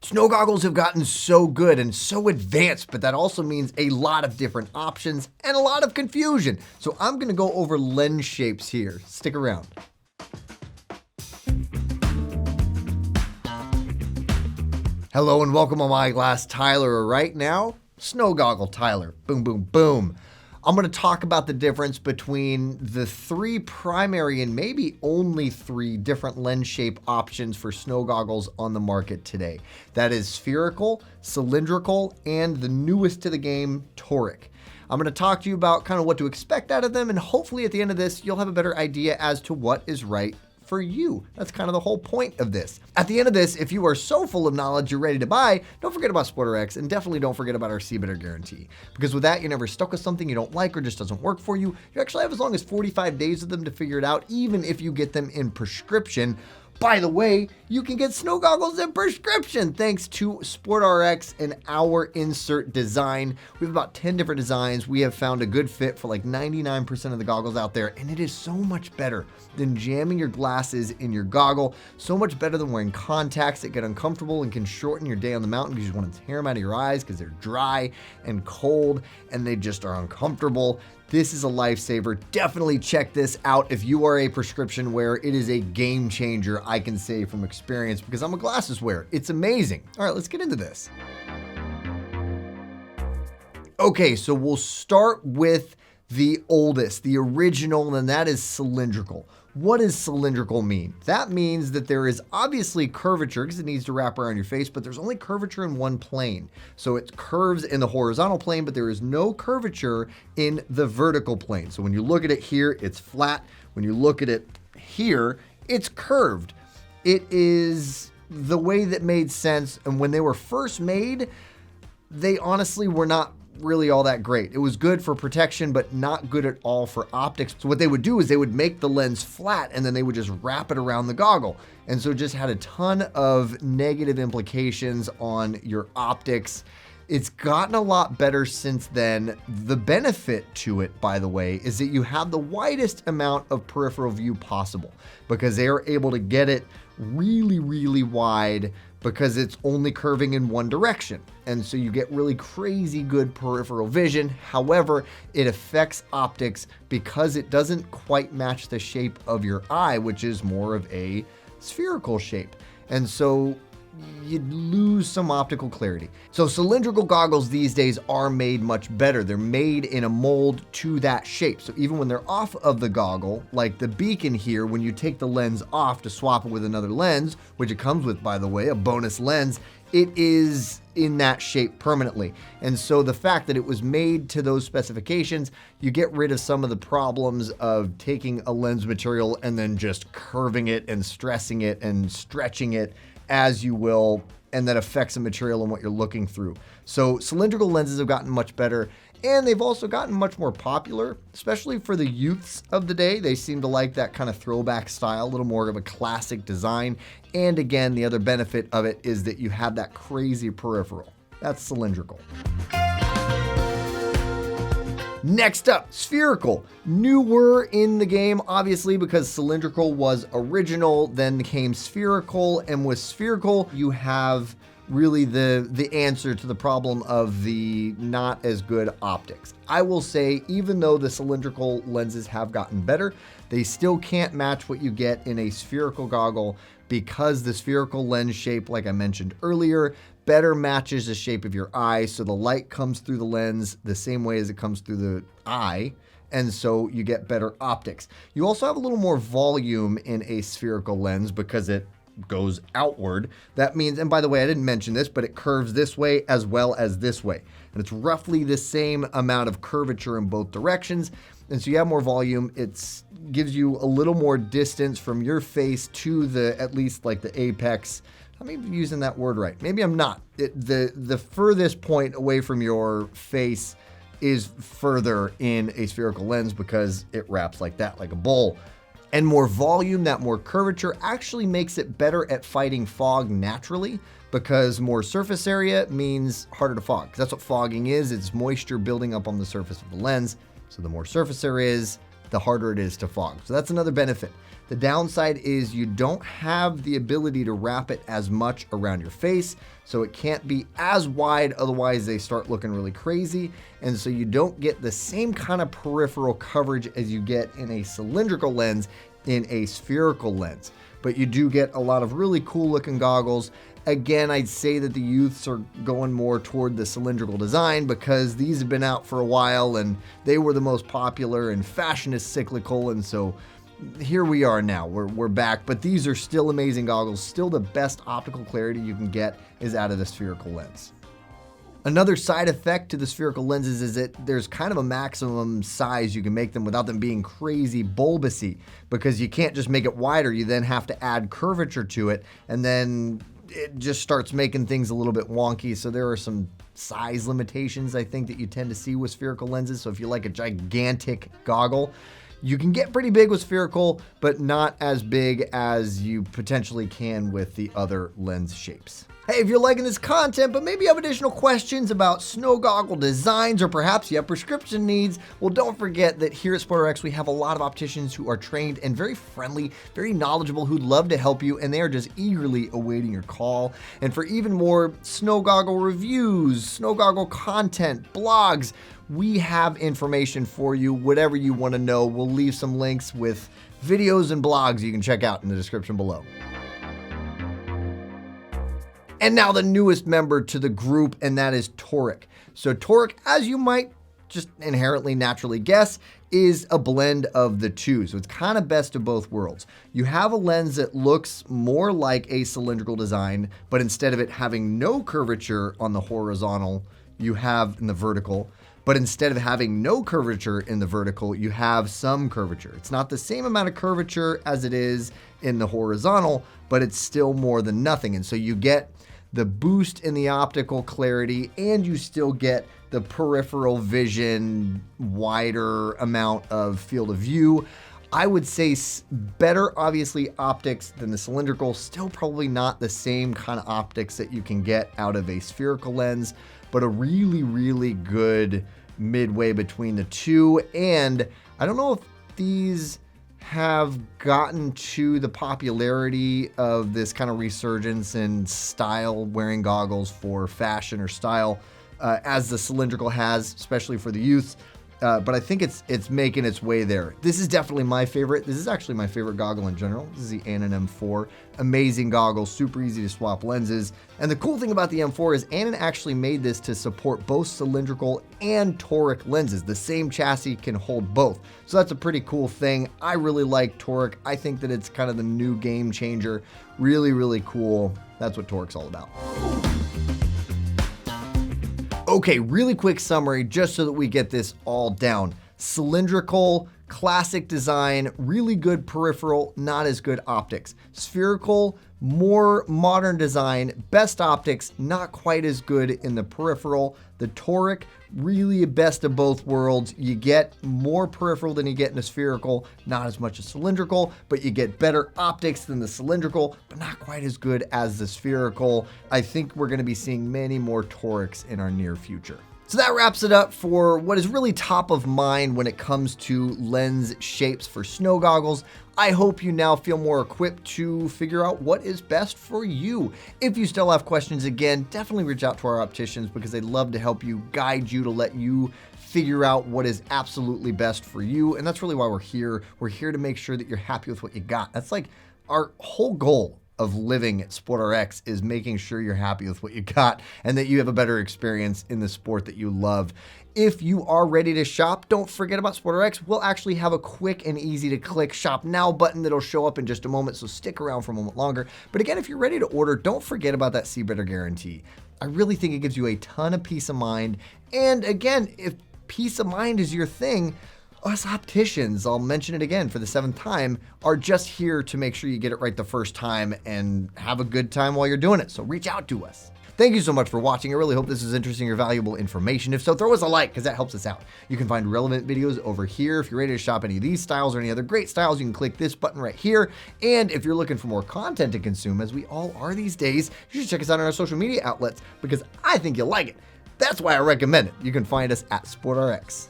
Snow goggles have gotten so good and so advanced, but that also means a lot of different options and a lot of confusion. So I'm going to go over lens shapes here. Stick around. Hello and welcome on My Glass Tyler. Right now, Snow Goggle Tyler. Boom, boom, boom. I'm going to talk about the difference between the three primary and maybe only three different lens shape options for snow goggles on the market today. That is spherical, cylindrical, and the newest to the game, toric. I'm going to talk to you about kind of what to expect out of them, and hopefully at the end of this, you'll have a better idea as to what is right for you. That's kind of the whole point of this. At the end of this, if you are so full of knowledge you're ready to buy, don't forget about SportRx, and definitely don't forget about our See Better guarantee. Because with that, you're never stuck with something you don't like or just doesn't work for you. You actually have as long as 45 days of them to figure it out, even if you get them in prescription. By the way, you can get snow goggles in prescription thanks to SportRx and our insert design. We have about 10 different designs. We have found a good fit for like 99% of the goggles out there, and it is so much better than jamming your glasses in your goggle. So much better than wearing contacts that get uncomfortable and can shorten your day on the mountain because you just want to tear them out of your eyes because they're dry and cold and they just are uncomfortable. This is a lifesaver. Definitely check this out if you are a prescription wearer. It is a game changer, I can say from experience, because I'm a glasses wearer. It's amazing. All right, let's get into this. Okay, so we'll start with the oldest, the original, and that is cylindrical. What does cylindrical mean? That means that there is obviously curvature because it needs to wrap around your face, but there's only curvature in one plane. So it curves in the horizontal plane, but there is no curvature in the vertical plane. So when you look at it here, it's flat. When you look at it here, it's curved. It is the way that made sense. And when they were first made, they honestly were not really all that great. It was good for protection, but not good at all for optics. So what they would do is they would make the lens flat and then they would just wrap it around the goggle. And so it just had a ton of negative implications on your optics. It's gotten a lot better since then. The benefit to it, by the way, is that you have the widest amount of peripheral view possible because they are able to get it really, really wide because it's only curving in one direction. And so you get really crazy good peripheral vision. However, it affects optics because it doesn't quite match the shape of your eye, which is more of a spherical shape. And so you lose some optical clarity. So cylindrical goggles these days are made much better. They're made in a mold to that shape. So even when they're off of the goggle, like the beacon here, when you take the lens off to swap it with another lens, which it comes with, by the way, a bonus lens, it is in that shape permanently. And so the fact that it was made to those specifications, you get rid of some of the problems of taking a lens material and then just curving it and stressing it and stretching it as you will, and that affects the material and what you're looking through. So cylindrical lenses have gotten much better, and they've also gotten much more popular, especially for the youths of the day. They seem to like that kind of throwback style, a little more of a classic design. And again, the other benefit of it is that you have that crazy peripheral. That's cylindrical. Next up, spherical. Newer in the game, obviously, because cylindrical was original, then came spherical, and with spherical, you have really the answer to the problem of the not as good optics. I will say, even though the cylindrical lenses have gotten better, they still can't match what you get in a spherical goggle because the spherical lens shape, like I mentioned earlier, better matches the shape of your eye. So the light comes through the lens the same way as it comes through the eye. And so you get better optics. You also have a little more volume in a spherical lens because it goes outward. That means, and by the way, I didn't mention this, but it curves this way as well as this way. And it's roughly the same amount of curvature in both directions. And so you have more volume. It gives you a little more distance from your face to the, at least like the apex. I may be using that word right. Maybe I'm not. The furthest point away from your face is further in a spherical lens because it wraps like that, like a bowl. And more volume, that more curvature actually makes it better at fighting fog naturally because more surface area means harder to fog. 'Cause that's what fogging is. It's moisture building up on the surface of the lens. So the more surface there is, the harder it is to fog. So that's another benefit. The downside is you don't have the ability to wrap it as much around your face, so it can't be as wide, otherwise they start looking really crazy, and so you don't get the same kind of peripheral coverage as you get in a cylindrical lens in a spherical lens. But you do get a lot of really cool looking goggles. Again, I'd say that the youths are going more toward the cylindrical design because these have been out for a while and they were the most popular, and fashion is cyclical, and so here we are now, we're back, but these are still amazing goggles. Still the best optical clarity you can get is out of the spherical lens. Another side effect to the spherical lenses is that there's kind of a maximum size you can make them without them being crazy bulbousy, because you can't just make it wider. You then have to add curvature to it, and then it just starts making things a little bit wonky. So there are some size limitations I think that you tend to see with spherical lenses. So if you like a gigantic goggle, you can get pretty big with spherical, but not as big as you potentially can with the other lens shapes. Hey, if you're liking this content, but maybe you have additional questions about snow goggle designs, or perhaps you have prescription needs, well, don't forget that here at SportRx, we have a lot of opticians who are trained and very friendly, very knowledgeable, who'd love to help you, and they are just eagerly awaiting your call. And for even more snow goggle reviews, snow goggle content, blogs, we have information for you, whatever you want to know. We'll leave some links with videos and blogs you can check out in the description below. And now the newest member to the group, and that is Toric. So Toric, as you might just inherently naturally guess, is a blend of the two. So it's kind of best of both worlds. You have a lens that looks more like a cylindrical design, but instead of it having no curvature on the horizontal, you have in the vertical. But instead of having no curvature in the vertical, you have some curvature. It's not the same amount of curvature as it is in the horizontal, but it's still more than nothing. And so you get the boost in the optical clarity, and you still get the peripheral vision, wider amount of field of view. I would say better, obviously, optics than the cylindrical. Still probably not the same kind of optics that you can get out of a spherical lens, but a really, really good midway between the two. And I don't know if these have gotten to the popularity of this kind of resurgence in style, wearing goggles for fashion or style, as the cylindrical has, especially for the youth. But I think it's making its way there. This is definitely my favorite. This is actually my favorite goggle in general. This is the Anon M4. Amazing goggle, super easy to swap lenses. And the cool thing about the M4 is Anon actually made this to support both cylindrical and toric lenses. The same chassis can hold both. So that's a pretty cool thing. I really like toric. I think that it's kind of the new game changer. Really, really cool. That's what toric's all about. Okay, really quick summary just so that we get this all down. Cylindrical, classic design, really good peripheral, not as good optics. Spherical, more modern design, best optics, not quite as good in the peripheral. The toric, really a best of both worlds. You get more peripheral than you get in a spherical, not as much as cylindrical, but you get better optics than the cylindrical, but not quite as good as the spherical. I think we're going to be seeing many more torics in our near future. So that wraps it up for what is really top of mind when it comes to lens shapes for snow goggles. I hope you now feel more equipped to figure out what is best for you. If you still have questions, again, definitely reach out to our opticians because they'd love to help you, guide you, to let you figure out what is absolutely best for you. And that's really why we're here. We're here to make sure that you're happy with what you got. That's like our whole goal of living at SportRx, is making sure you're happy with what you got and that you have a better experience in the sport that you love. If you are ready to shop, don't forget about SportRx. We'll actually have a quick and easy to click shop now button that'll show up in just a moment, so stick around for a moment longer. But again, if you're ready to order, don't forget about that See Better guarantee. I really think it gives you a ton of peace of mind. And again, if peace of mind is your thing, us opticians, I'll mention it again for the 7th time, are just here to make sure you get it right the first time and have a good time while you're doing it. So reach out to us. Thank you so much for watching. I really hope this is interesting or valuable information. If so, throw us a like because that helps us out. You can find relevant videos over here. If you're ready to shop any of these styles or any other great styles, you can click this button right here. And if you're looking for more content to consume, as we all are these days, you should check us out on our social media outlets because I think you'll like it. That's why I recommend it. You can find us at SportRx.